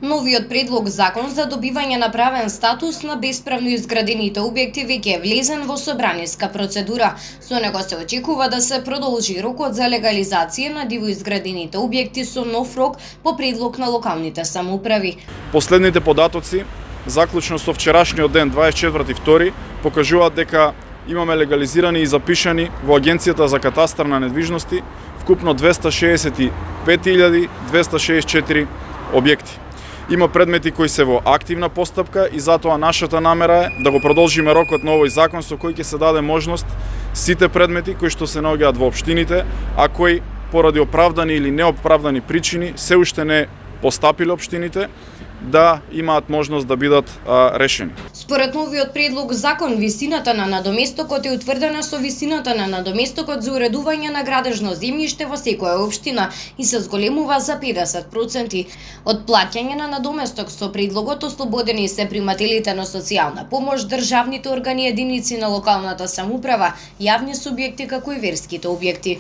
Новиот предлог закон за добивање на правен статус на бесправно изградените објекти веќе е влезен во собраниска процедура. Со него се очекува да се продолжи рокот за легализација на диво изградените објекти со нов рок по предлог на локалните самоуправи. Последните податоци, заклучно со вчерашниот ден 24.2, покажуваат дека имаме легализирани и запишани во Агенцијата за катастар на недвижности вкупно 265.264 објекти. Има предмети кои се во активна постапка и затоа нашата намера е да го продолжиме рокот на овој закон со кој ќе се даде можност сите предмети кои што се наоѓаат во општините, а кои поради оправдани или неоправдани причини се уште не постапиле општините, да имаат можност да бидат решени. Според новиот предлог закон, висината на надоместокот е утврдена со висината на надоместокот за уредување на градежно земјиште во секоја општина и се зголемува за 50%. Од плаќање на надоместок со предлогот ослободени се примателите на социјална помош, државните органи и единици на локалната самоуправа, јавни субјекти како и верските објекти.